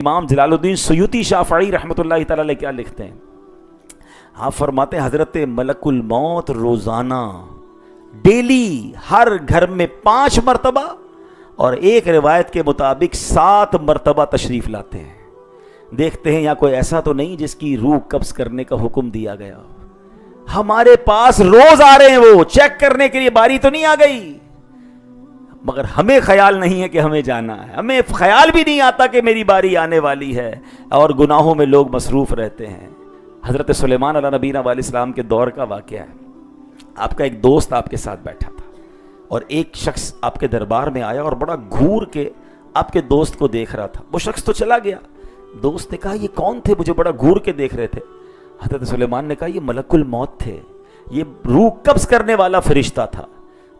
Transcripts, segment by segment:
امام جلال الدین سیوطی شافعی رحمۃ اللہ تعالی علیہ کیا لکھتے ہیں؟ آپ فرماتے ہیں حضرت ملک الموت روزانہ ڈیلی ہر گھر میں 5 مرتبہ اور ایک روایت کے مطابق 7 مرتبہ تشریف لاتے ہیں۔ دیکھتے ہیں یہاں کوئی ایسا تو نہیں جس کی روح قبض کرنے کا حکم دیا گیا؟ ہمارے پاس روز آ رہے ہیں، وہ چیک کرنے کے لیے باری تو نہیں آ گئی، مگر ہمیں خیال نہیں ہے کہ ہمیں جانا ہے، ہمیں خیال بھی نہیں آتا کہ میری باری آنے والی ہے، اور گناہوں میں لوگ مصروف رہتے ہیں۔ حضرت سلیمان علیہ نبینا علیہ السلام کے دور کا واقعہ ہے۔ آپ کا ایک دوست آپ کے ساتھ بیٹھا تھا اور ایک شخص آپ کے دربار میں آیا اور بڑا گھور کے آپ کے دوست کو دیکھ رہا تھا۔ وہ شخص تو چلا گیا، دوست نے کہا یہ کون تھے مجھے بڑا گھور کے دیکھ رہے تھے؟ حضرت سلیمان نے کہا یہ ملک الموت تھے، یہ روح قبض کرنے والا فرشتہ تھا۔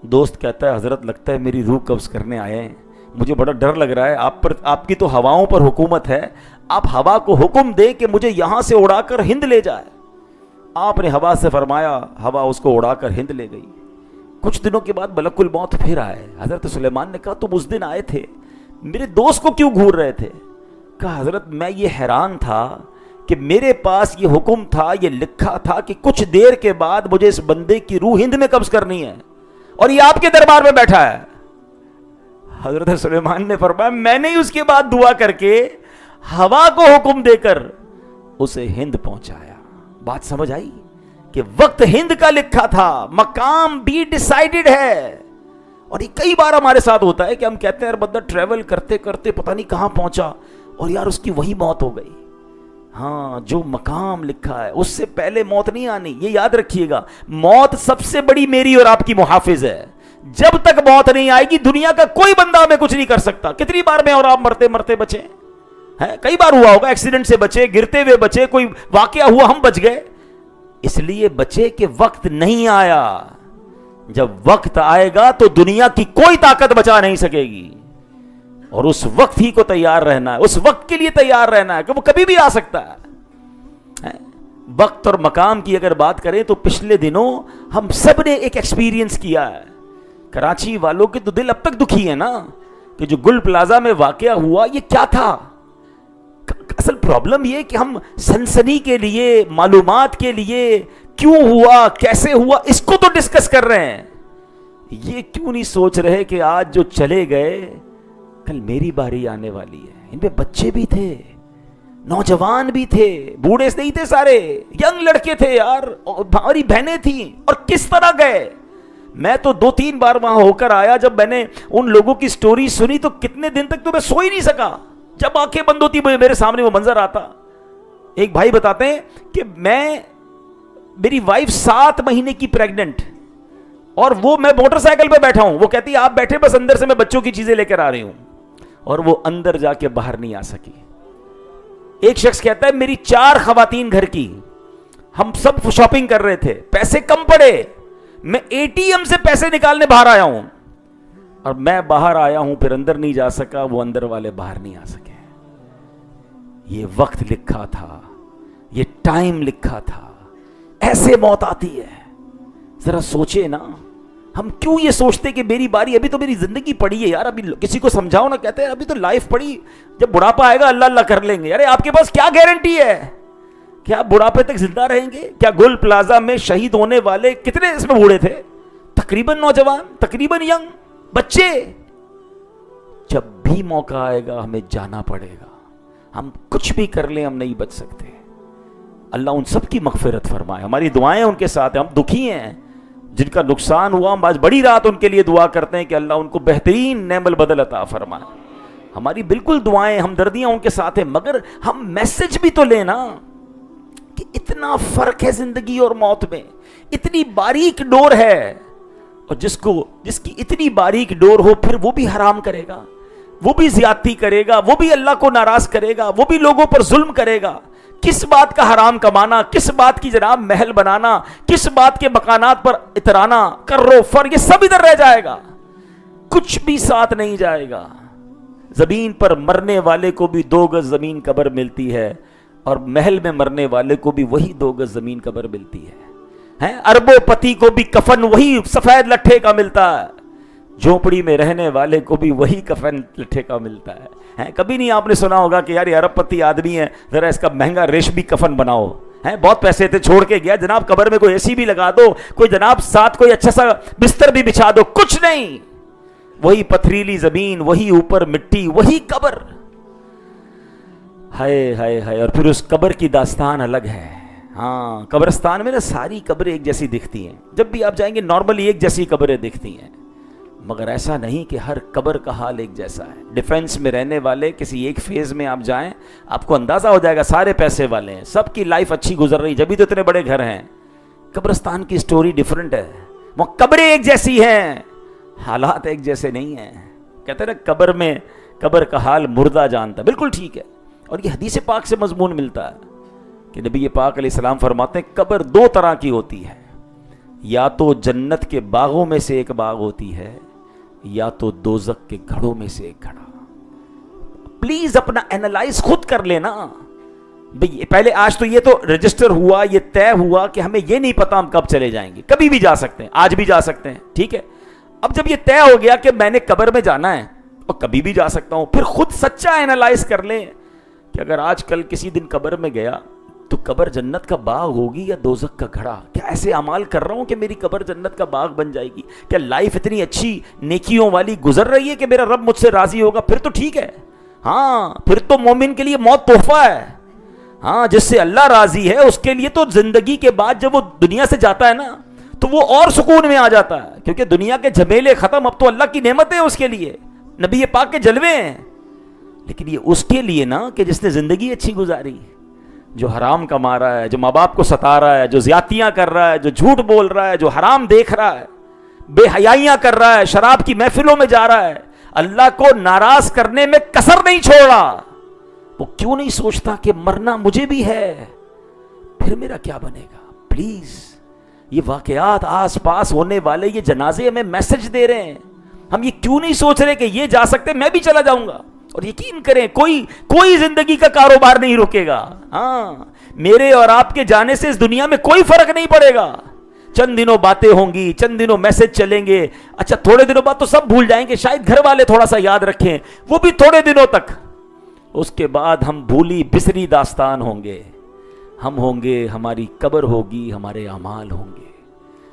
دوست کہتا ہے حضرت لگتا ہے میری روح قبض کرنے آئے ہیں، مجھے بڑا ڈر لگ رہا ہے، آپ کی تو ہواؤں پر حکومت ہے، آپ ہوا کو حکم دیں کہ مجھے یہاں سے اڑا کر ہند لے جائے۔ آپ نے ہوا سے فرمایا، ہوا اس کو اڑا کر ہند لے گئی۔ کچھ دنوں کے بعد ملک الموت پھر آئے۔ حضرت سلیمان نے کہا تم اس دن آئے تھے، میرے دوست کو کیوں گھور رہے تھے؟ کہا حضرت میں یہ حیران تھا کہ میرے پاس یہ حکم تھا، یہ لکھا تھا کہ کچھ دیر کے بعد مجھے اس بندے کی روح ہند میں قبض کرنی ہے، اور یہ آپ کے دربار میں بیٹھا ہے۔ حضرت سلیمان نے فرمایا میں نے اس کے بعد دعا کر کے ہوا کو حکم دے کر اسے ہند پہنچایا۔ بات سمجھ آئی کہ وقت ہند کا لکھا تھا، مقام بھی ڈیسائیڈڈ ہے۔ اور یہ کئی بار ہمارے ساتھ ہوتا ہے کہ ہم کہتے ہیں یار بندہ ٹریول کرتے کرتے پتہ نہیں کہاں پہنچا اور یار اس کی وہی موت ہو گئی۔ ہاں، جو مقام لکھا ہے اس سے پہلے موت نہیں آنی، یہ یاد رکھیے گا۔ موت سب سے بڑی میری اور آپ کی محافظ ہے۔ جب تک موت نہیں آئے گی دنیا کا کوئی بندہ ہمیں کچھ نہیں کر سکتا۔ کتنی بار میں اور آپ مرتے مرتے بچے ہیں؟ کئی بار ہوا ہوگا، ایکسیڈنٹ سے بچے، گرتے ہوئے بچے، کوئی واقعہ ہوا ہم بچ گئے، اس لیے بچے کہ وقت نہیں آیا۔ جب وقت آئے گا تو دنیا کی کوئی طاقت بچا نہیں سکے گی، اور اس وقت ہی کو تیار رہنا ہے، اس وقت کے لیے تیار رہنا ہے کہ وہ کبھی بھی آ سکتا ہے۔ وقت اور مقام کی اگر بات کریں تو پچھلے دنوں ہم سب نے ایک ایکسپیرینس کیا ہے۔ کراچی والوں کے تو دل اب تک دکھی ہے نا کہ جو گل پلازا میں واقعہ ہوا یہ کیا تھا۔ اصل پرابلم یہ کہ ہم سنسنی کے لیے، معلومات کے لیے، کیوں ہوا، کیسے ہوا، اس کو تو ڈسکس کر رہے ہیں۔ یہ کیوں نہیں سوچ رہے کہ آج جو چلے گئے کل میری باری آنے والی ہے۔ ان پہ بچے بھی تھے، نوجوان بھی تھے، بوڑھے نہیں تھے، سارے ینگ لڑکے تھے یار، اور ہماری بہنیں تھیں، اور کس طرح گئے۔ میں تو 2-3 بار وہاں ہو کر آیا، جب میں نے ان لوگوں کی سٹوری سنی تو کتنے دن تک تو میں سو ہی نہیں سکا۔ جب آنکھیں بند ہوتی میرے سامنے وہ منظر آتا۔ ایک بھائی بتاتے ہیں کہ میری وائف 7 مہینے کی پریگننٹ، اور وہ میں موٹر سائیکل پہ بیٹھا ہوں، وہ کہتی ہے آپ بیٹھے بس اندر سے میں بچوں کی چیزیں لے کر آ رہی ہوں، اور وہ اندر جا کے باہر نہیں آ سکی۔ ایک شخص کہتا ہے میری 4 خواتین گھر کی، ہم سب شاپنگ کر رہے تھے، پیسے کم پڑے، میں ATM سے پیسے نکالنے باہر آیا ہوں، اور میں باہر آیا ہوں پھر اندر نہیں جا سکا، وہ اندر والے باہر نہیں آ سکے۔ یہ وقت لکھا تھا، یہ ٹائم لکھا تھا، ایسے موت آتی ہے۔ ذرا سوچے نا، ہم کیوں یہ سوچتے کہ میری باری، ابھی تو میری زندگی پڑی ہے یار، ابھی کسی کو سمجھاؤ نا، کہتے ہیں ابھی تو لائف پڑی، جب بڑھاپا آئے گا اللہ اللہ کر لیں گے۔ ارے آپ کے پاس کیا گارنٹی ہے کہ آپ بڑھاپے تک زندہ رہیں گے؟ کیا گل پلازا میں شہید ہونے والے کتنے اس میں بوڑھے تھے؟ تقریباً نوجوان، تقریباً ینگ، بچے۔ جب بھی موقع آئے گا ہمیں جانا پڑے گا، ہم کچھ بھی کر لیں ہم نہیں بچ سکتے۔ اللہ ان سب کی مغفرت فرمائے، ہماری دعائیں ان کے ساتھ ہیں۔ ہم دکھی ہیں جن کا نقصان ہوا، ہم آج بڑی رات ان کے لیے دعا کرتے ہیں کہ اللہ ان کو بہترین نعم البدل عطا فرمائے۔ ہماری بالکل دعائیں، ہمدردیاں ان کے ساتھ ہیں، مگر ہم میسج بھی تو لینا کہ اتنا فرق ہے زندگی اور موت میں، اتنی باریک ڈور ہے، اور جس کی اتنی باریک ڈور ہو پھر وہ بھی حرام کرے گا، وہ بھی زیادتی کرے گا، وہ بھی اللہ کو ناراض کرے گا، وہ بھی لوگوں پر ظلم کرے گا۔ کس بات کا حرام کمانا، کس بات کی جناب محل بنانا، کس بات کے مکانات پر اترانا، کرو فر، یہ سب ادھر رہ جائے گا، کچھ بھی ساتھ نہیں جائے گا۔ زمین پر مرنے والے کو بھی 2 گز زمین قبر ملتی ہے، اور محل میں مرنے والے کو بھی وہی 2 گز زمین قبر ملتی ہے۔ اربوں پتی کو بھی کفن وہی سفید لٹھے کا ملتا ہے۔ جھونپڑی میں رہنے والے کو بھی وہی کفن لٹھے کا ملتا ہے. کبھی نہیں آپ نے سنا ہوگا کہ یار یہ ارب پتی آدمی ہے, ذرا اس کا مہنگا ریشمی کفن بناؤ, بہت پیسے تھے چھوڑ کے گیا, جناب قبر میں کوئی اے سی بھی لگا دو, کوئی جناب ساتھ کوئی اچھا سا بستر بھی بچھا دو, کچھ نہیں, وہی پتھریلی زمین, وہی اوپر مٹی, وہی قبر. ہائے ہائے ہائے. اور پھر اس قبر کی داستان الگ ہے. ہاں, قبرستان میں نا ساری قبریں ایک جیسی دکھتی ہیں, جب بھی آپ جائیں گے نارملی ایک جیسی قبریں دکھتی ہیں, مگر ایسا نہیں کہ ہر قبر کا حال ایک جیسا ہے. ڈیفینس میں رہنے والے کسی ایک فیز میں آپ جائیں, آپ کو اندازہ ہو جائے گا سارے پیسے والے ہیں, سب کی لائف اچھی گزر رہی, جبھی تو اتنے بڑے گھر ہیں. قبرستان کی سٹوری ڈیفرنٹ ہے, وہ قبریں ایک جیسی ہیں, حالات ایک جیسے نہیں ہیں. کہتے ہیں نا قبر میں قبر کا حال مردہ جانتا ہے. بالکل ٹھیک ہے. اور یہ حدیث پاک سے مضمون ملتا ہے کہ نبی پاک علیہ السلام فرماتے ہیں قبر دو طرح کی ہوتی ہے, یا تو جنت کے باغوں میں سے ایک باغ ہوتی ہے, یا تو دوزخ کے گھڑوں میں سے ایک گھڑا. پلیز اپنا اینالائز خود کر لینا بھئی. پہلے آج تو یہ تو رجسٹر ہوا, یہ طے ہوا کہ ہمیں یہ نہیں پتا ہم کب چلے جائیں گے, کبھی بھی جا سکتے ہیں, آج بھی جا سکتے ہیں, ٹھیک ہے. اب جب یہ طے ہو گیا کہ میں نے قبر میں جانا ہے اور کبھی بھی جا سکتا ہوں, پھر خود سچا اینالائز کر لیں کہ اگر آج کل کسی دن قبر میں گیا تو قبر جنت کا باغ ہوگی یا دوزخ کا گھڑا. کیا ایسے اعمال کر رہا ہوں کہ میری قبر جنت کا باغ بن جائے گی؟ کیا لائف اتنی اچھی نیکیوں والی گزر رہی ہے کہ میرا رب مجھ سے راضی ہوگا؟ پھر تو ٹھیک ہے. ہاں, پھر تو مومن کے لیے موت تحفہ ہے. ہاں, جس سے اللہ راضی ہے اس کے لیے تو زندگی کے بعد جب وہ دنیا سے جاتا ہے نا تو وہ اور سکون میں آ جاتا ہے, کیونکہ دنیا کے جھمیلے ختم, اب تو اللہ کی نعمت ہے اس کے لیے, نبی پاک کے جلوے ہیں. لیکن یہ اس کے لیے نا کہ جس نے زندگی اچھی گزاری, جو حرام کما رہا ہے, جو ماں باپ کو ستا رہا ہے, جو زیادتیاں کر رہا ہے, جو جھوٹ بول رہا ہے, جو حرام دیکھ رہا ہے, بے حیائیاں کر رہا ہے, شراب کی محفلوں میں جا رہا ہے, اللہ کو ناراض کرنے میں کسر نہیں چھوڑا. وہ کیوں نہیں سوچتا کہ مرنا مجھے بھی ہے, پھر میرا کیا بنے گا؟ پلیز, یہ واقعات آس پاس ہونے والے یہ جنازے ہمیں میسج دے رہے ہیں. ہم یہ کیوں نہیں سوچ رہے کہ یہ جا سکتے, میں بھی چلا جاؤں گا. اور یقین کریں کوئی زندگی کا کاروبار نہیں رکے گا. ہاں, میرے اور آپ کے جانے سے اس دنیا میں کوئی فرق نہیں پڑے گا. چند دنوں باتیں ہوں گی, چند دنوں میسج چلیں گے, اچھا تھوڑے دنوں بعد تو سب بھول جائیں گے, شاید گھر والے تھوڑا سا یاد رکھیں, وہ بھی تھوڑے دنوں تک. اس کے بعد ہم بھولی بسری داستان ہوں گے. ہم ہوں گے, ہماری قبر ہوگی, ہمارے اعمال ہوں گے.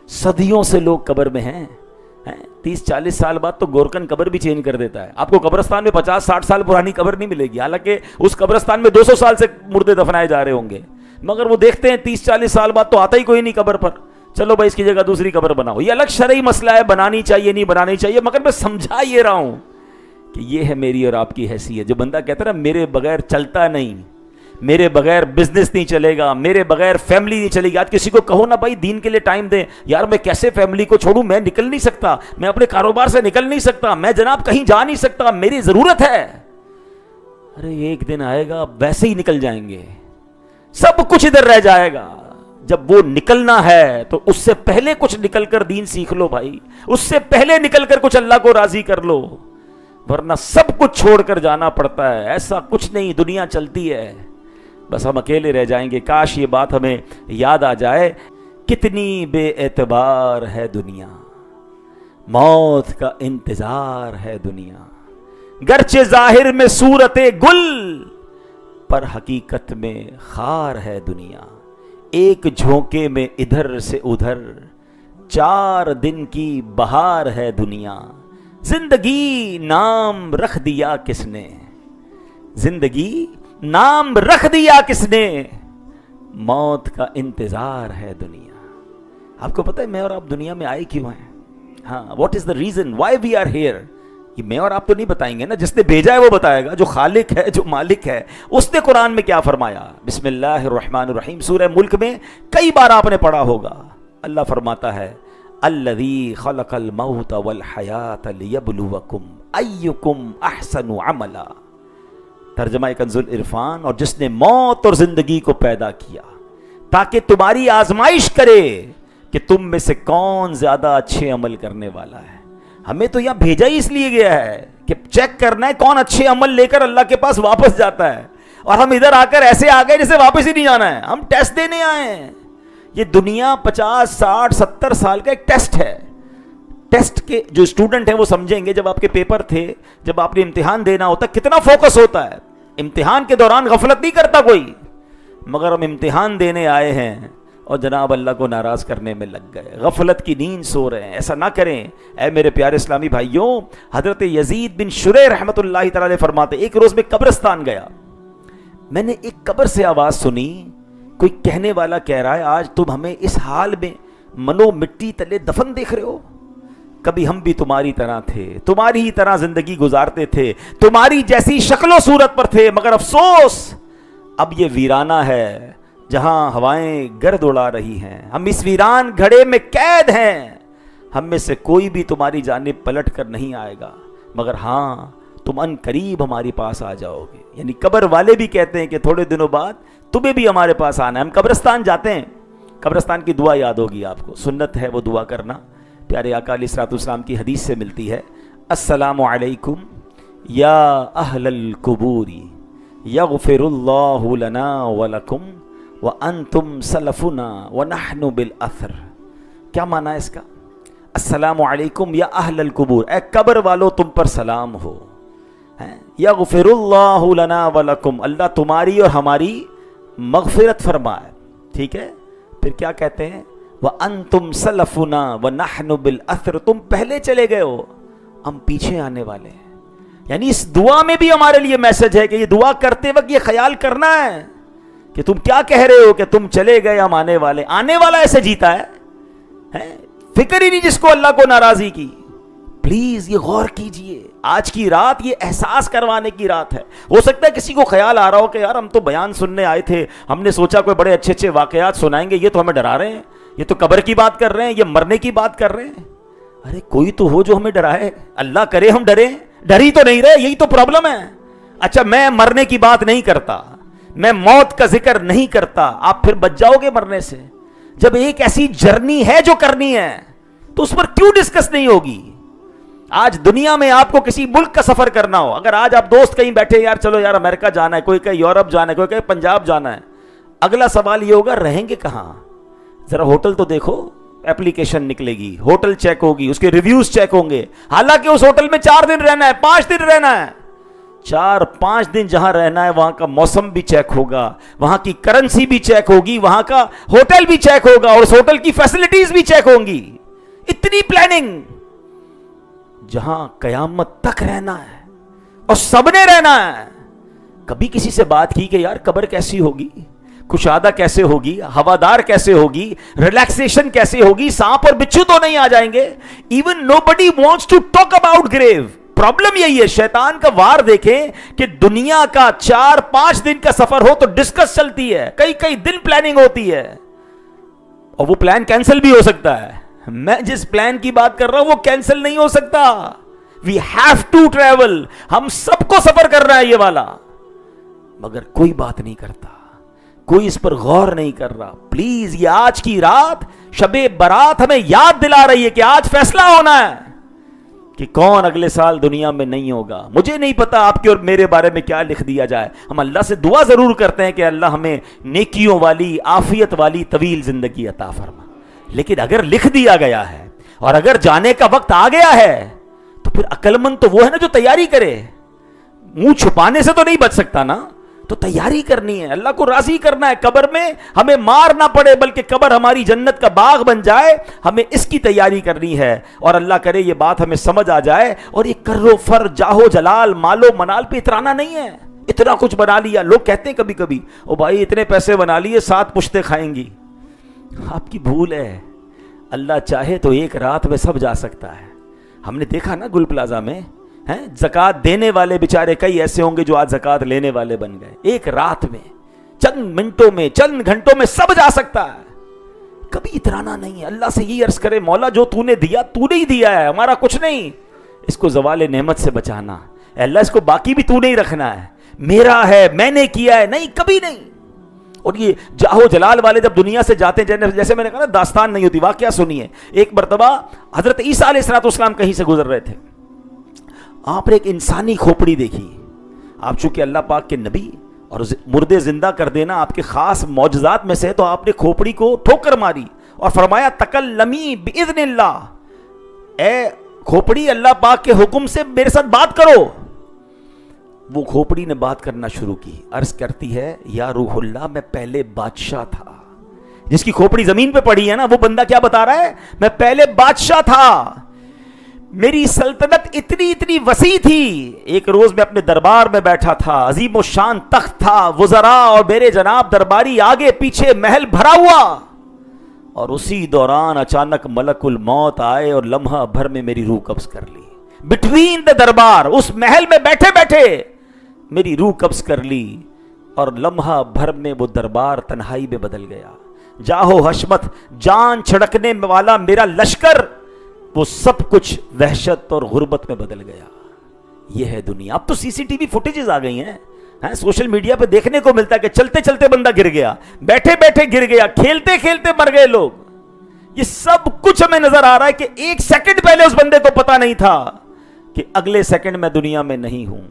صدیوں سے لوگ قبر میں ہیں. 30-40 سال بعد تو گورکن قبر بھی چینج کر دیتا ہے. آپ کو قبرستان میں 50-60 سال پرانی قبر نہیں ملے گی, حالانکہ اس قبرستان میں 200 سال سے مردے دفنائے جا رہے ہوں گے, مگر وہ دیکھتے ہیں 30-40 سال بعد تو آتا ہی کوئی نہیں قبر پر. چلو بھائی اس کی جگہ دوسری قبر بناؤ. یہ الگ شرعی مسئلہ ہے, بنانی چاہیے نہیں بنانی چاہیے, مگر میں سمجھا یہ رہا ہوں کہ یہ ہے میری اور آپ کی حیثیت. جو بندہ کہتا ہے نا میرے بغیر چلتا نہیں, میرے بغیر بزنس نہیں چلے گا, میرے بغیر فیملی نہیں چلے گی. آج کسی کو کہو نا بھائی دین کے لیے ٹائم دیں, یار میں کیسے فیملی کو چھوڑوں, میں نکل نہیں سکتا, میں اپنے کاروبار سے نکل نہیں سکتا, میں جناب کہیں جا نہیں سکتا, میری ضرورت ہے. ارے ایک دن آئے گا ویسے ہی نکل جائیں گے, سب کچھ ادھر رہ جائے گا. جب وہ نکلنا ہے تو اس سے پہلے کچھ نکل کر دین سیکھ لو بھائی, اس سے پہلے نکل کر کچھ اللہ کو راضی کر لو, ورنہ سب کچھ چھوڑ کر جانا پڑتا ہے. ایسا کچھ نہیں, دنیا چلتی ہے, بس ہم اکیلے رہ جائیں گے. کاش یہ بات ہمیں یاد آ جائے. کتنی بے اعتبار ہے دنیا, موت کا انتظار ہے دنیا. گرچہ ظاہر میں صورت گل, پر حقیقت میں خار ہے دنیا. ایک جھونکے میں ادھر سے ادھر, 4 دن کی بہار ہے دنیا. زندگی نام رکھ دیا کس نے, زندگی نام رکھ دیا کس نے, موت کا انتظار ہے دنیا. آپ کو پتہ ہے میں اور آپ دنیا میں آئے کیوں ہیں؟ ہاں, what is the reason why we are here. یہ میں اور آپ تو نہیں بتائیں گے نا, جس نے بھیجا ہے وہ بتائے گا, جو خالق ہے, جو مالک ہے, اس نے قرآن میں کیا فرمایا. بسم اللہ الرحمن الرحیم. سورہ ملک میں کئی بار آپ نے پڑھا ہوگا. اللہ فرماتا ہے الذی خلق الموت والحیات لیبلوکم ایکم احسن عملا. ترجمہ کنز العرفان. اور جس نے موت اور زندگی کو پیدا کیا تاکہ تمہاری آزمائش کرے کہ تم میں سے کون زیادہ اچھے عمل کرنے والا ہے. ہمیں تو یہاں بھیجا ہی اس لیے گیا ہے کہ چیک کرنا ہے کون اچھے عمل لے کر اللہ کے پاس واپس جاتا ہے, اور ہم ادھر آ کر ایسے آ گئے جسے واپس ہی نہیں جانا ہے. ہم ٹیسٹ دینے آئے ہیں. یہ دنیا 50, 60, 70 سال کا ایک ٹیسٹ ہے. ٹیسٹ کے جو اسٹوڈنٹ ہیں وہ سمجھیں گے، جب آپ کے پیپر تھے، جب آپ نے امتحان دینا ہوتا کتنا فوکس ہوتا ہے. امتحان کے دوران غفلت نہیں کرتا کوئی، مگر ہم امتحان دینے آئے ہیں اور جناب اللہ کو ناراض کرنے میں لگ گئے، غفلت کی نیند سو رہے ہیں. ایسا نہ کریں اے میرے پیارے اسلامی بھائیوں. حضرت یزید بن شریح رحمۃ اللہ تعالی علیہ فرماتے، ایک روز میں قبرستان گیا، میں نے ایک قبر سے آواز سنی، کوئی کہنے والا کہہ رہا ہے آج تم ہمیں اس حال میں منو مٹی تلے دفن دیکھ رہے ہو، کبھی ہم بھی تمہاری طرح تھے، تمہاری ہی طرح زندگی گزارتے تھے، تمہاری جیسی شکل و صورت پر تھے، مگر افسوس اب یہ ویرانہ ہے جہاں ہوائیں گرد اڑا رہی ہیں، ہم اس ویران گھڑے میں قید ہیں، ہم میں سے کوئی بھی تمہاری جانب پلٹ کر نہیں آئے گا، مگر ہاں تم ان قریب ہمارے پاس آ جاؤ گے. یعنی قبر والے بھی کہتے ہیں کہ تھوڑے دنوں بعد تمہیں بھی ہمارے پاس آنا ہے. ہم قبرستان جاتے ہیں، قبرستان کی دعا یاد ہوگی آپ کو، سنت ہے وہ دعا کرنا، پیارے آقا علیہ الصلوۃ والسلام کی حدیث سے ملتی ہے. السلام علیکم یا اہل القبور یغفر اللہ لنا ولکم وانتم سلفنا ونحن بالاثر. کیا معنی ہے اس کا؟ السلام علیکم یا اہل القبور، اے قبر والو تم پر سلام ہو، یغفر اللہ لنا ولکم، اللہ تمہاری اور ہماری مغفرت فرمائے. ٹھیک ہے، پھر کیا کہتے ہیں؟ وَأَنْتُمْ سَلَفُنَا وَنَحْنُ بِالْأَثْرِ، تم پہلے چلے گئے ہو، ہم پیچھے آنے والے ہیں. یعنی اس دعا میں بھی ہمارے لیے میسج ہے کہ یہ دعا کرتے وقت یہ خیال کرنا ہے کہ تم کیا کہہ رہے ہو کہ تم چلے گئے ہم آنے والے. آنے والا ایسے جیتا ہے، فکر ہی نہیں جس کو اللہ کو ناراضی کی. پلیز یہ غور کیجئے، آج کی رات یہ احساس کروانے کی رات ہے. ہو سکتا ہے کسی کو خیال آ رہا ہو کہ یار ہم تو بیان سننے آئے تھے، ہم نے سوچا کوئی بڑے اچھے اچھے واقعات سنائیں گے، یہ تو ہمیں ڈرا رہے ہیں، یہ تو قبر کی بات کر رہے ہیں، یہ مرنے کی بات کر رہے ہیں. ارے کوئی تو ہو جو ہمیں ڈرائے، اللہ کرے ہم ڈریں، ڈر ہی تو نہیں رہے، یہی تو پرابلم ہے. اچھا میں مرنے کی بات نہیں کرتا، میں موت کا ذکر نہیں کرتا، آپ پھر بچ جاؤ گے مرنے سے. جب ایک ایسی جرنی ہے جو کرنی ہے تو اس پر کیوں ڈسکس نہیں ہوگی؟ آج دنیا میں آپ کو کسی ملک کا سفر کرنا ہو، اگر آج آپ دوست کہیں بیٹھے یار چلو یار امریکہ جانا ہے، کوئی کہے یورپ جانا ہے، کوئی کہے پنجاب جانا ہے، اگلا سوال یہ ہوگا رہیں گے کہاں؟ ذرا ہوٹل تو دیکھو، اپلیکیشن نکلے گی، ہوٹل چیک ہوگی، اس کے ریویوز چیک ہوں گے. حالانکہ اس ہوٹل میں 4 دن رہنا ہے، 5 دن رہنا ہے. 4-5 دن جہاں رہنا ہے وہاں کا موسم بھی چیک ہوگا، وہاں کی کرنسی بھی چیک ہوگی، وہاں کا ہوٹل بھی چیک ہوگا، اور اس ہوٹل کی فیسلٹیز بھی چیک ہوں گی. اتنی پلاننگ. جہاں قیامت تک رہنا ہے اور سب نے رہنا ہے. کبھی کسی سے بات کی کہ یار قبر کیسی ہوگی، کشادہ کیسے ہوگی، ہوادار کیسے ہوگی، ریلیکسیشن کیسے ہوگی، سانپ اور بچھو تو نہیں آ جائیں گے؟ Even nobody wants to talk about grave. Problem یہی ہے. شیطان کا وار دیکھیں کہ دنیا کا 4-5 دن کا سفر ہو تو ڈسکس چلتی ہے، کئی دن پلاننگ ہوتی ہے، اور وہ پلان کینسل بھی ہو سکتا ہے. میں جس پلان کی بات کر رہا ہوں وہ کینسل نہیں ہو سکتا. We have to travel. ہم سب کو سفر کر رہا ہے یہ والا، مگر کوئی بات نہیں کرتا، کوئی اس پر غور نہیں کر رہا. پلیز یہ آج کی رات شب برات ہمیں یاد دلا رہی ہے کہ آج فیصلہ ہونا ہے کہ کون اگلے سال دنیا میں نہیں ہوگا. مجھے نہیں پتا آپ کے اور میرے بارے میں کیا لکھ دیا جائے. ہم اللہ سے دعا ضرور کرتے ہیں کہ اللہ ہمیں نیکیوں والی، عافیت والی طویل زندگی عطا فرما. لیکن اگر لکھ دیا گیا ہے اور اگر جانے کا وقت آ گیا ہے تو پھر عقل مند تو وہ ہے نا جو تیاری کرے. منہ چھپانے سے تو نہیں بچ سکتا نا، تو تیاری کرنی ہے، اللہ کو راضی کرنا ہے. قبر میں ہمیں مار نہ پڑے بلکہ قبر ہماری جنت کا باغ بن جائے، ہمیں اس کی تیاری کرنی ہے. اور اللہ کرے یہ بات ہمیں سمجھ آ جائے. اور یہ کر و فر، جاہو جلال، مال و منال پہ اترانا نہیں ہے. اتنا کچھ بنا لیا. لوگ کہتے ہیں کبھی کبھی او بھائی اتنے پیسے بنا لیے 7 پشتیں کھائیں گی. آپ کی بھول ہے. اللہ چاہے تو ایک رات میں سب جا سکتا ہے. ہم نے دیکھا نا گل پلازا میں زکوٰۃ دینے والے بیچارے کئی ایسے ہوں گے جو آج زکوٰۃ لینے والے بن گئے. ایک رات میں، چند منٹوں میں، چند گھنٹوں میں سب جا سکتا ہے. کبھی اترانا نہیں ہے. اللہ سے یہ عرض کرے مولا جو تو نے دیا تو نے ہی دیا ہے، ہمارا کچھ نہیں. اس کو زوال نعمت سے بچانا. اے اللہ اس کو باقی بھی تو نہیں رکھنا ہے، میرا ہے، میں نے کیا ہے، نہیں کبھی نہیں. اور یہ جاہو جلال والے جب دنیا سے جاتے ہیں، جیسے میں نے کہا نا داستان نہیں ہوتی، واقعہ سنیے. ایک مرتبہ حضرت عیسیٰ علیہ السلام کہیں سے گزر رہے تھے. آپ نے ایک انسانی کھوپڑی دیکھی. آپ چونکہ اللہ پاک کے نبی اور مردے زندہ کر دینا آپ کے خاص معجزات میں سے، تو آپ نے کھوپڑی کو ٹھوکر ماری اور فرمایا تکلمی باذن اللہ، اے کھوپڑی اللہ پاک کے حکم سے میرے ساتھ بات کرو. وہ کھوپڑی نے بات کرنا شروع کی. عرض کرتی ہے یا روح اللہ میں پہلے بادشاہ تھا. جس کی کھوپڑی زمین پہ پڑی ہے نا وہ بندہ کیا بتا رہا ہے, میں پہلے بادشاہ تھا, میری سلطنت اتنی وسیع تھی. ایک روز میں اپنے دربار میں بیٹھا تھا, عظیم و شان تخت تھا, وزراء اور میرے جناب درباری آگے پیچھے محل بھرا ہوا, اور اسی دوران اچانک ملک الموت آئے اور لمحہ بھر میں میری روح قبض کر لی. بٹوین دا دربار, اس محل میں بیٹھے بیٹھے میری روح قبض کر لی, اور لمحہ بھر میں وہ دربار تنہائی میں بدل گیا. جاہو حشمت, جان چھڑکنے والا میرا لشکر, وہ سب کچھ وحشت اور غربت میں بدل گیا. یہ ہے دنیا. اب تو سی سی ٹی وی فوٹیجز آ گئی ہیں, سوشل میڈیا پہ دیکھنے کو ملتا ہے کہ چلتے چلتے بندہ گر گیا, بیٹھے بیٹھے گر گیا, کھیلتے کھیلتے مر گئے لوگ. یہ سب کچھ ہمیں نظر آ رہا ہے کہ ایک سیکنڈ پہلے اس بندے کو پتا نہیں تھا کہ اگلے سیکنڈ میں دنیا میں نہیں ہوں.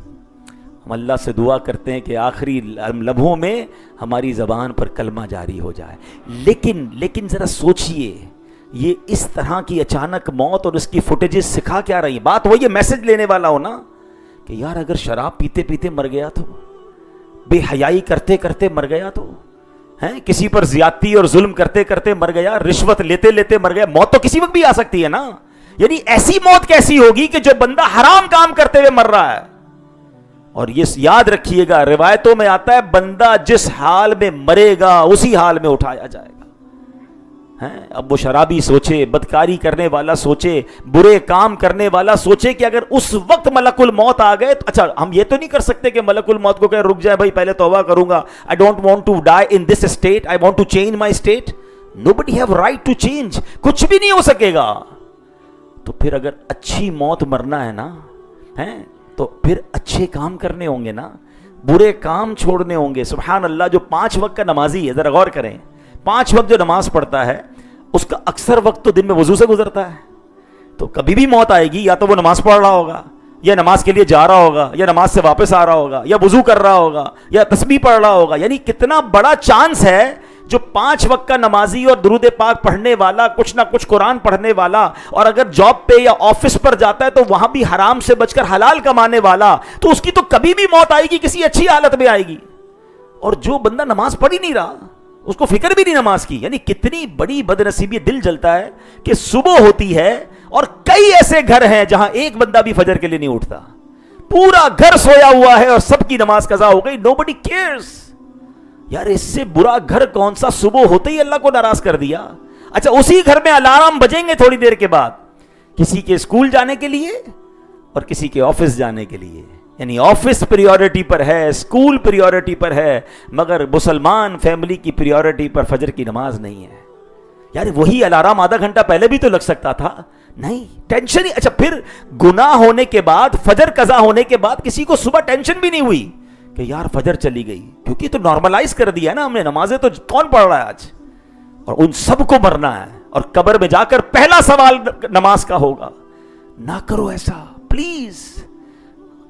ہم اللہ سے دعا کرتے ہیں کہ آخری لمحوں میں ہماری زبان پر کلمہ جاری ہو جائے. لیکن ذرا سوچئے, یہ اس طرح کی اچانک موت اور اس کی فوٹیجز سکھا کیا رہی ہیں؟ بات وہی ہے, میسج لینے والا ہو نا کہ یار اگر شراب پیتے پیتے مر گیا تو, بے حیائی کرتے کرتے مر گیا تو, کسی پر زیادتی اور ظلم کرتے کرتے مر گیا, رشوت لیتے لیتے مر گیا. موت تو کسی وقت بھی آ سکتی ہے نا. یعنی ایسی موت کیسی ہوگی کہ جو بندہ حرام کام کرتے ہوئے مر رہا ہے. اور یہ یاد رکھیے گا, روایتوں میں آتا ہے بندہ جس حال میں مرے گا اسی حال میں اٹھایا جائے گا. اب وہ شرابی سوچے, بدکاری کرنے والا سوچے, برے کام کرنے والا سوچے کہ اگر اس وقت ملک الموت آ گئے تو, اچھا ہم یہ تو نہیں کر سکتے کہ ملک الموت کو کہ رک جائے بھائی پہلے توبہ کروں گا, I don't want to die in this state, I want to change my state. Nobody have right to change. کچھ بھی نہیں ہو سکے گا. تو پھر اگر اچھی موت مرنا ہے نا, تو پھر اچھے کام کرنے ہوں گے نا, برے کام چھوڑنے ہوں گے. سبحان اللہ, جو 5 وقت کا نمازی ہے, ذرا غور کریں, 5 وقت جو نماز پڑھتا ہے اس کا اکثر وقت تو دن میں وضو سے گزرتا ہے. تو کبھی بھی موت آئے گی, یا تو وہ نماز پڑھ رہا ہوگا, یا نماز کے لیے جا رہا ہوگا, یا نماز سے واپس آ رہا ہوگا, یا وضو کر رہا ہوگا, یا تسبیح پڑھ رہا ہوگا. یعنی کتنا بڑا چانس ہے جو 5 وقت کا نمازی اور درود پاک پڑھنے والا, کچھ نہ کچھ قرآن پڑھنے والا, اور اگر جاب پہ یا آفس پر جاتا ہے تو وہاں بھی حرام سے بچ کر حلال کمانے والا, تو اس کی تو کبھی بھی موت آئے گی, کسی اچھی حالت میں آئے گی. اور جو بندہ نماز پڑھ ہی نہیں رہا, اس کو فکر بھی نہیں نماز کی. یعنی کتنی بڑی بدنصیبی. دل جلتا ہے کہ صبح ہوتی ہے اور کئی ایسے گھر ہیں جہاں ایک بندہ بھی فجر کے لیے نہیں اٹھتا, پورا گھر سویا ہوا ہے اور سب کی نماز قضا ہو گئی. nobody cares. یار اس سے برا گھر کون سا, صبح ہوتے ہی اللہ کو ناراض کر دیا. اچھا اسی گھر میں الارم بجیں گے تھوڑی دیر کے بعد, کسی کے اسکول جانے کے لیے اور کسی کے آفس جانے کے لیے. یعنی آفس پریورٹی پر ہے, اسکول پریورٹی پر ہے, مگر مسلمان فیملی کی پریورٹی پر فجر کی نماز نہیں ہے. یار وہی الارم آدھا گھنٹہ پہلے بھی تو لگ سکتا تھا. نہیں, ٹینشن ہی. اچھا پھر گناہ ہونے کے بعد, فجر قضا ہونے کے بعد کسی کو صبح ٹینشن بھی نہیں ہوئی کہ یار فجر چلی گئی, کیونکہ تو نارملائز کر دیا ہے نا ہم نے, نمازیں تو کون پڑھ رہا ہے آج. اور ان سب کو مرنا ہے, اور قبر میں جا کر پہلا سوال نماز کا ہوگا. نہ کرو ایسا پلیز.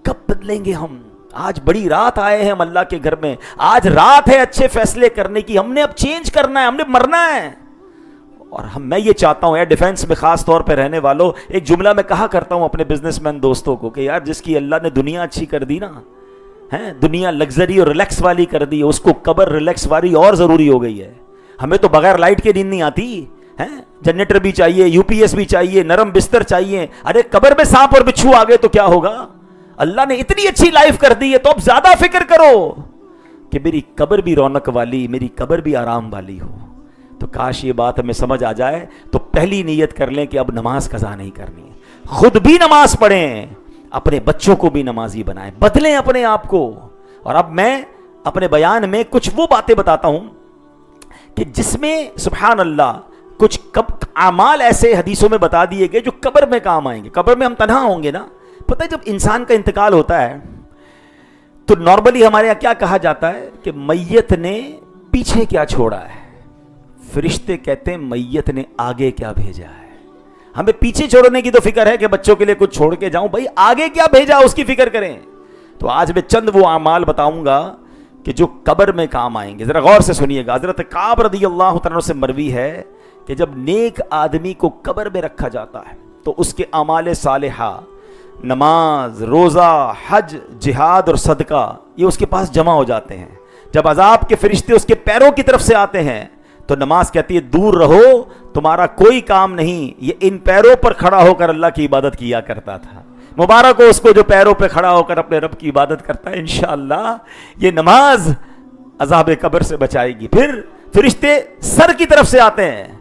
کب بدلیں گے ہم؟ آج بڑی رات آئے ہیں ہم اللہ کے گھر میں, آج رات ہے اچھے فیصلے کرنے کی. ہم نے اب چینج کرنا ہے, ہم نے مرنا ہے. اور میں یہ چاہتا ہوں, ایئر ڈیفنس میں خاص طور پہ رہنے والوں, ایک جملہ میں کہا کرتا ہوں اپنے بزنس مین دوستوں کو کہ یار جس کی اللہ نے دنیا اچھی کر دی نا, دنیا لگژری اور ریلیکس والی کر دی, اس کو قبر ریلیکس والی اور ضروری ہو گئی ہے. ہمیں تو بغیر لائٹ کے نیند نہیں آتی, جنریٹر بھی چاہیے, یو پی ایس بھی چاہیے, نرم بستر چاہیے. ارے قبر میں سانپ اور بچھو آ گئے تو کیا ہوگا؟ اللہ نے اتنی اچھی لائف کر دی ہے, تو اب زیادہ فکر کرو کہ میری قبر بھی رونق والی, میری قبر بھی آرام والی ہو. تو کاش یہ بات ہمیں سمجھ آ جائے. تو پہلی نیت کر لیں کہ اب نماز قضا نہیں کرنی ہے, خود بھی نماز پڑھیں, اپنے بچوں کو بھی نمازی بنائیں, بدلیں اپنے آپ کو. اور اب میں اپنے بیان میں کچھ وہ باتیں بتاتا ہوں کہ جس میں سبحان اللہ کچھ اعمال ایسے حدیثوں میں بتا دیے گئے جو قبر میں کام آئیں گے. قبر میں ہم تنہا ہوں گے نا. پتہ ہے جب انسان کا انتقال ہوتا ہے تو نارملی ہمارے یہاں کیا کہا جاتا ہے کہ میت نے پیچھے کیا چھوڑا ہے. فرشتے کہتے ہیں میت نے آگے کیا بھیجا ہے. ہمیں پیچھے چھوڑنے کی تو فکر ہے کہ بچوں کے لیے کچھ چھوڑ کے جاؤں, بھائی آگے کیا بھیجا اس کی فکر کریں. تو آج میں چند وہ اعمال بتاؤں گا کہ جو قبر میں کام آئیں گے. ذرا غور سے سنیے گا. حضرت کعب رضی اللہ تعالیٰ سے مروی ہے کہ جب نیک آدمی کو قبر میں رکھا جاتا ہے تو اس کے اعمال صالحہ، نماز، روزہ، حج، جہاد اور صدقہ یہ اس کے پاس جمع ہو جاتے ہیں۔ جب عذاب کے فرشتے اس کے پیروں کی طرف سے آتے ہیں تو نماز کہتی ہے دور رہو، تمہارا کوئی کام نہیں، یہ ان پیروں پر کھڑا ہو کر اللہ کی عبادت کیا کرتا تھا۔ مبارک ہو اس کو جو پیروں پہ کھڑا ہو کر اپنے رب کی عبادت کرتا ہے۔ انشاءاللہ یہ نماز عذاب قبر سے بچائے گی۔ پھر فرشتے سر کی طرف سے آتے ہیں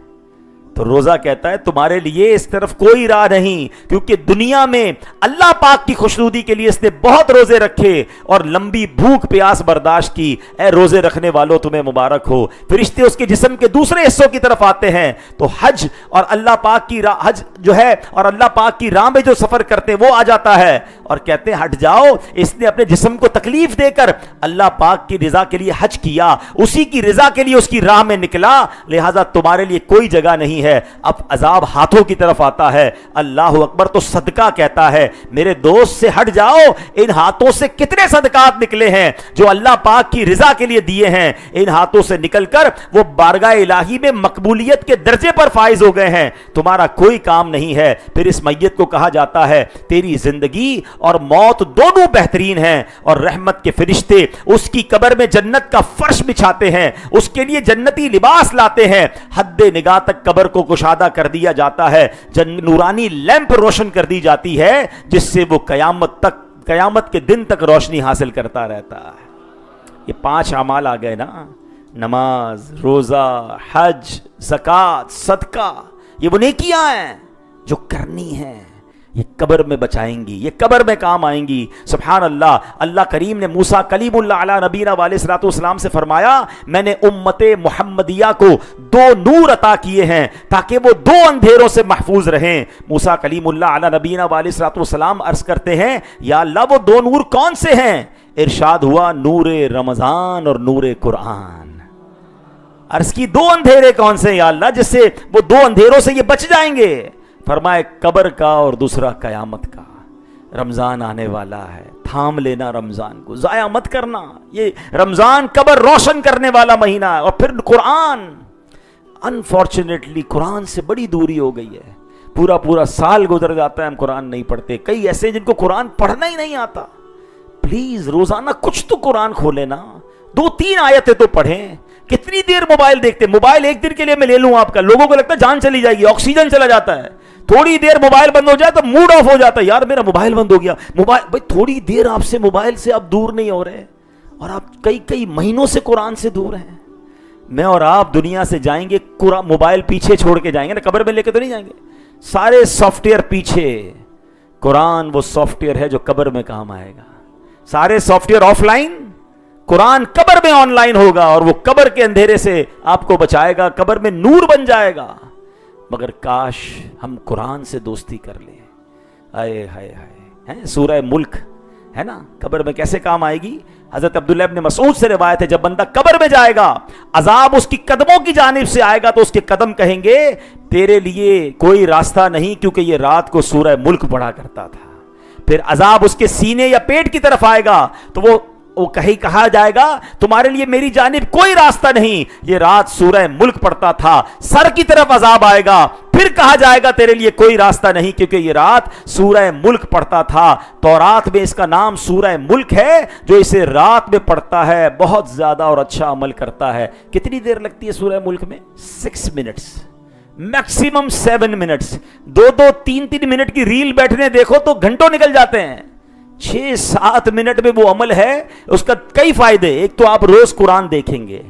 تو روزہ کہتا ہے تمہارے لیے اس طرف کوئی راہ نہیں، کیونکہ دنیا میں اللہ پاک کی خوشنودی کے لیے اس نے بہت روزے رکھے اور لمبی بھوک پیاس برداشت کی۔ اے روزے رکھنے والوں تمہیں مبارک ہو۔ فرشتے اس کے جسم کے دوسرے حصوں کی طرف آتے ہیں تو حج اور اللہ پاک کی راہ، حج جو ہے اور اللہ پاک کی راہ میں جو سفر کرتے ہیں وہ آ جاتا ہے اور کہتے ہیں ہٹ جاؤ، اس نے اپنے جسم کو تکلیف دے کر اللہ پاک کی رضا کے لیے حج کیا، اسی کی رضا کے لیے اس کی راہ میں نکلا، لہذا تمہارے لیے کوئی جگہ نہیں ہے۔ اب عذاب ہاتھوں کی طرف آتا ہے، اللہ اکبر، تو صدقہ کہتا ہے میرے دوست سے ہٹ جاؤ، ان ہاتھوں سے کتنے صدقات نکلے ہیں جو اللہ پاک کی رضا کے لیے دیے ہیں، ان ہاتھوں سے نکل کر وہ بارگاہ الہی میں مقبولیت کے درجے پر فائز ہو گئے ہیں، تمہارا کوئی کام نہیں ہے۔ پھر اس میت کو کہا جاتا ہے تیری زندگی اور موت دونوں بہترین ہیں، اور رحمت کے فرشتے اس کی قبر میں جنت کا فرش بچھاتے ہیں، اس کے لیے جنتی لباس لاتے ہیں، حد نگاہ تک قبر کو کشادہ کر دیا جاتا ہے، نورانی لیمپ روشن کر دی جاتی ہے جس سے وہ قیامت کے دن تک روشنی حاصل کرتا رہتا ہے۔ یہ 5 اعمال آ گئے نا، نماز، روزہ، حج، زکوٰۃ، صدقہ، یہ وہ نیکیاں ہیں جو کرنی ہیں، یہ قبر میں بچائیں گی، یہ قبر میں کام آئیں گی۔ سبحان اللہ، اللہ کریم نے موسیٰ کلیم اللہ علیہ نبینا علیہ الصلوۃ والسلام سے فرمایا میں نے امت محمدیہ کو 2 نور عطا کیے ہیں تاکہ وہ 2 اندھیروں سے محفوظ رہیں۔ موسیٰ کلیم اللہ علیہ نبینا علیہ الصلوۃ والسلام عرض کرتے ہیں یا اللہ وہ 2 نور کون سے ہیں؟ ارشاد ہوا نور رمضان اور نور قرآن۔ عرض کی 2 اندھیرے کون سے یا اللہ جس سے وہ 2 اندھیروں سے یہ بچ جائیں گے؟ فرمائے قبر کا اور دوسرا قیامت کا۔ رمضان آنے والا ہے، تھام لینا رمضان کو، ضائع مت کرنا، یہ رمضان قبر روشن کرنے والا مہینہ ہے۔ اور پھر قرآن، انفارچونیٹلی قرآن سے بڑی دوری ہو گئی ہے، پورا سال گزر جاتا ہے ہم قرآن نہیں پڑھتے، کئی ایسے جن کو قرآن پڑھنا ہی نہیں آتا۔ پلیز روزانہ کچھ تو قرآن کھولے نا، 2-3 آیتیں تو پڑھیں۔ کتنی دیر موبائل دیکھتے؟ موبائل ایک دن کے لیے میں لے لوں آپ کا، لوگوں کو لگتا ہے جان چلی جائے گی، آکسیجن چلا جاتا ہے، تھوڑی دیر موبائل بند ہو جائے تو موڈ آف ہو جاتا ہے، یار میرا موبائل بند ہو گیا۔ موبائل بھائی تھوڑی دیر آپ سے موبائل سے آپ دور نہیں ہو رہے، اور آپ کئی مہینوں سے قرآن سے دور ہیں۔ میں اور آپ دنیا سے جائیں گے، موبائل پیچھے چھوڑ کے جائیں گے نا، قبر میں لے کے تو نہیں جائیں گے، سارے سافٹ ویئر پیچھے، قرآن وہ سافٹ ویئر ہے جو قبر میں کام آئے گا۔ سارے سافٹ ویئر آف لائن، قرآن قبر میں آن لائن ہوگا، اور وہ قبر کے اندھیرے سے آپ کو بچائے گا، قبر میں نور بن جائے گا۔ مگر کاش ہم قرآن سے دوستی کر لیں۔ آئے ہائے ہائے، سورہ ملک ہے نا، قبر میں کیسے کام آئے گی؟ حضرت عبداللہ ابن مسعود سے روایت ہے جب بندہ قبر میں جائے گا، عذاب اس کی قدموں کی جانب سے آئے گا تو اس کے قدم کہیں گے تیرے لیے کوئی راستہ نہیں، کیونکہ یہ رات کو سورہ ملک پڑھا کرتا تھا۔ پھر عذاب اس کے سینے یا پیٹ کی طرف آئے گا تو وہ کہا جائے گا تمہارے لیے میری جانب کوئی راستہ نہیں، یہ رات سورہ ملک پڑھتا تھا۔ سر کی طرف عذاب آئے گا، پھر کہا جائے گا تیرے لیے کوئی راستہ نہیں، کیونکہ یہ رات سورہ ملک پڑھتا تھا۔ تورات میں اس کا نام سورہ ملک ہے، جو اسے رات میں پڑھتا ہے بہت زیادہ اور اچھا عمل کرتا ہے۔ کتنی دیر لگتی ہے سورہ ملک میں؟ 6 منٹس، میکسیمم 7 منٹس۔ 2-2 3-3 منٹ کی ریل بیٹھنے دیکھو تو گھنٹوں نکل جاتے ہیں۔ 6-7 منٹ میں وہ عمل ہے، اس کا کئی فائدے۔ ایک تو آپ روز قرآن دیکھیں گے،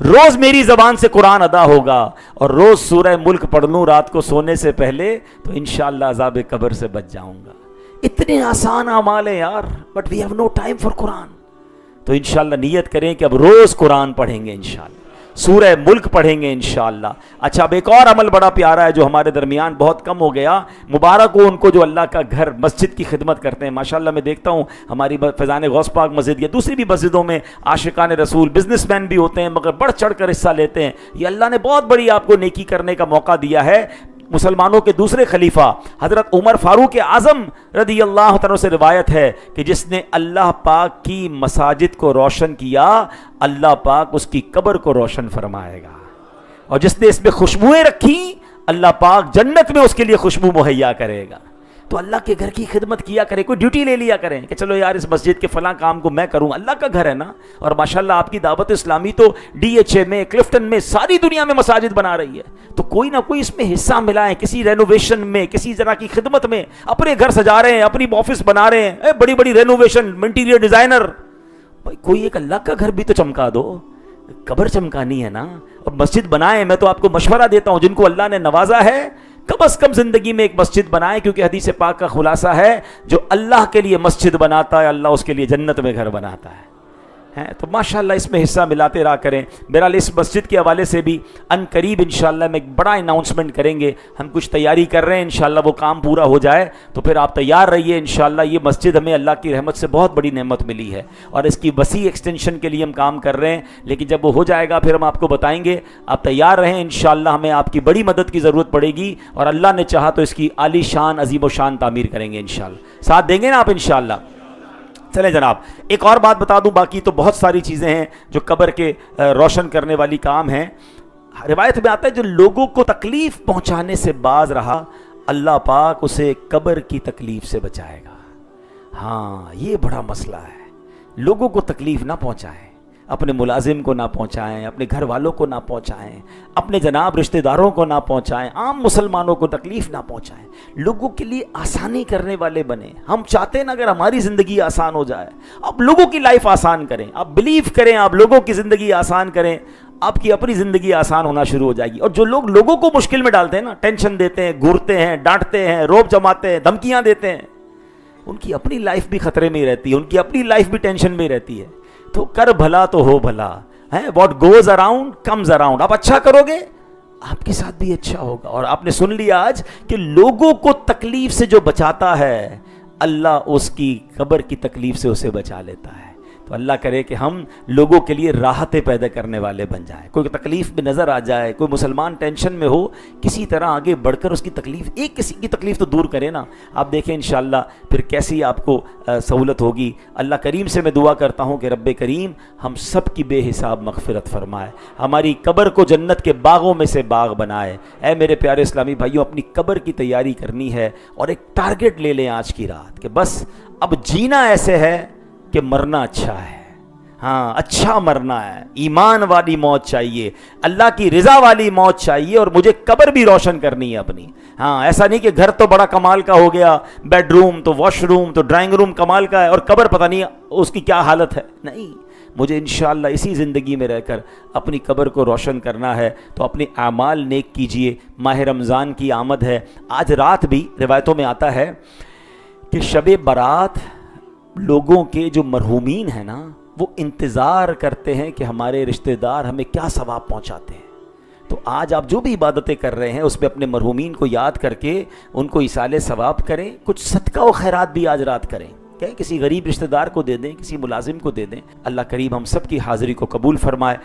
روز میری زبان سے قرآن ادا ہوگا، اور روز سورہ ملک پڑھ لوں رات کو سونے سے پہلے تو انشاءاللہ عذاب قبر سے بچ جاؤں گا۔ اتنے آسان اعمال ہیں یار، but we have no time for Quran. تو انشاءاللہ نیت کریں کہ اب روز قرآن پڑھیں گے، انشاءاللہ سورہ ملک پڑھیں گے انشاءاللہ۔ اچھا اب ایک اور عمل بڑا پیارا ہے جو ہمارے درمیان بہت کم ہو گیا، مبارک ہو ان کو جو اللہ کا گھر مسجد کی خدمت کرتے ہیں۔ ماشاءاللہ میں دیکھتا ہوں ہماری فیضان غوث پاک مسجد یا دوسری بھی مسجدوں میں عاشقان رسول بزنس مین بھی ہوتے ہیں، مگر بڑھ چڑھ کر حصہ لیتے ہیں۔ یہ اللہ نے بہت بڑی آپ کو نیکی کرنے کا موقع دیا ہے۔ مسلمانوں کے دوسرے خلیفہ حضرت عمر فاروق اعظم رضی اللہ عنہ سے روایت ہے کہ جس نے اللہ پاک کی مساجد کو روشن کیا، اللہ پاک اس کی قبر کو روشن فرمائے گا، اور جس نے اس میں خوشبوئیں رکھی، اللہ پاک جنت میں اس کے لیے خوشبو مہیا کرے گا. تو اللہ کے گھر کی خدمت کیا کریں, کوئی ڈیوٹی لے لیا کریں کہ چلو یار اس مسجد کے فلاں کام کو میں کروں, اللہ کا گھر ہے نا. اور ماشاءاللہ آپ کی دعوت اسلامی تو DHA میں, کلفٹن میں, ساری دنیا میں مساجد بنا رہی ہے, تو کوئی نہ کوئی اس میں حصہ ملائیں, کسی رینوویشن میں, کسی طرح کی خدمت میں. اپنے گھر سجا رہے ہیں, اپنی آفس بنا رہے ہیں, بڑی بڑی رینوویشن, انٹیریئر ڈیزائنر, بھائی کوئی ایک اللہ کا گھر بھی تو چمکا دو. قبر چمکانی ہے نا. اور مسجد بنائیں, میں تو آپ کو مشورہ دیتا ہوں, جن کو اللہ نے نوازا ہے کم از کم زندگی میں ایک مسجد بنائیں, کیونکہ حدیث پاک کا خلاصہ ہے جو اللہ کے لیے مسجد بناتا ہے اللہ اس کے لیے جنت میں گھر بناتا ہے. تو ماشاءاللہ اس میں حصہ ملاتے رہا کریں. بہرحال اس مسجد کے حوالے سے بھی ان قریب انشاءاللہ میں ایک بڑا اناؤنسمنٹ کریں گے. ہم کچھ تیاری کر رہے ہیں, انشاءاللہ وہ کام پورا ہو جائے تو پھر آپ تیار رہیے. انشاءاللہ یہ مسجد ہمیں اللہ کی رحمت سے بہت بڑی نعمت ملی ہے اور اس کی وسیع ایکسٹینشن کے لیے ہم کام کر رہے ہیں, لیکن جب وہ ہو جائے گا پھر ہم آپ کو بتائیں گے. آپ تیار رہیں, انشاءاللہ ہمیں آپ کی بڑی مدد کی ضرورت پڑے گی اور اللہ نے چاہا تو اس کی عالی شان, عظیم و شان تعمیر کریں گے انشاءاللہ. ساتھ دیں گے نا آپ انشاءاللہ؟ چلیں جناب, ایک اور بات بتا دوں, باقی تو بہت ساری چیزیں ہیں جو قبر کے روشن کرنے والی کام ہیں. روایت میں آتا ہے جو لوگوں کو تکلیف پہنچانے سے باز رہا اللہ پاک اسے قبر کی تکلیف سے بچائے گا. ہاں یہ بڑا مسئلہ ہے, لوگوں کو تکلیف نہ پہنچائیں, اپنے ملازم کو نہ پہنچائیں, اپنے گھر والوں کو نہ پہنچائیں, اپنے جناب رشتہ داروں کو نہ پہنچائیں, عام مسلمانوں کو تکلیف نہ پہنچائیں. لوگوں کے لیے آسانی کرنے والے بنیں. ہم چاہتے ہیں نا اگر ہماری زندگی آسان ہو جائے, آپ لوگوں کی لائف آسان کریں, آپ بلیو کریں, آپ لوگوں کی زندگی آسان کریں, آپ کی اپنی زندگی آسان ہونا شروع ہو جائے گی. اور جو لوگ لوگوں کو مشکل میں ڈالتے ہیں نا, ٹینشن دیتے ہیں, گھورتے ہیں, ڈانٹتے ہیں, روب جماتے ہیں, دھمکیاں دیتے ہیں, ان کی اپنی لائف بھی خطرے میں ہی رہتی ہے, ان کی اپنی لائف بھی ٹینشن میں ہی رہتی ہے. تو کر بھلا تو ہو بھلا ہے, what goes around comes around. آپ اچھا کرو گے آپ کے ساتھ بھی اچھا ہوگا. اور آپ نے سن لیا آج کہ لوگوں کو تکلیف سے جو بچاتا ہے اللہ اس کی قبر کی تکلیف سے اسے بچا لیتا ہے. تو اللہ کرے کہ ہم لوگوں کے لیے راحتیں پیدا کرنے والے بن جائیں. کوئی تکلیف میں نظر آ جائے, کوئی مسلمان ٹینشن میں ہو, کسی طرح آگے بڑھ کر اس کی تکلیف, ایک کسی کی تکلیف تو دور کرے نا. آپ دیکھیں انشاءاللہ پھر کیسی آپ کو سہولت ہوگی. اللہ کریم سے میں دعا کرتا ہوں کہ رب کریم ہم سب کی بے حساب مغفرت فرمائے, ہماری قبر کو جنت کے باغوں میں سے باغ بنائے. اے میرے پیارے اسلامی بھائیوں, اپنی قبر کی تیاری کرنی ہے اور ایک ٹارگٹ لے لیں آج کی رات کہ بس اب جینا ایسے ہے کہ مرنا اچھا ہے. ہاں اچھا مرنا ہے, ایمان والی موت چاہیے, اللہ کی رضا والی موت چاہیے, اور مجھے قبر بھی روشن کرنی ہے اپنی. ہاں ایسا نہیں کہ گھر تو بڑا کمال کا ہو گیا, بیڈ روم تو واش روم تو ڈرائنگ روم کمال کا ہے اور قبر پتہ نہیں اس کی کیا حالت ہے. نہیں, مجھے انشاءاللہ اسی زندگی میں رہ کر اپنی قبر کو روشن کرنا ہے. تو اپنے اعمال نیک کیجئے. ماہ رمضان کی آمد ہے. آج رات بھی روایتوں میں آتا ہے کہ شب برات لوگوں کے جو مرحومین ہیں نا وہ انتظار کرتے ہیں کہ ہمارے رشتہ دار ہمیں کیا ثواب پہنچاتے ہیں. تو آج آپ جو بھی عبادتیں کر رہے ہیں اس میں اپنے مرحومین کو یاد کر کے ان کو ایصال ثواب کریں. کچھ صدقہ و خیرات بھی آج رات کریں, کہ کسی غریب رشتہ دار کو دے دیں, کسی ملازم کو دے دیں. اللہ کریم ہم سب کی حاضری کو قبول فرمائے.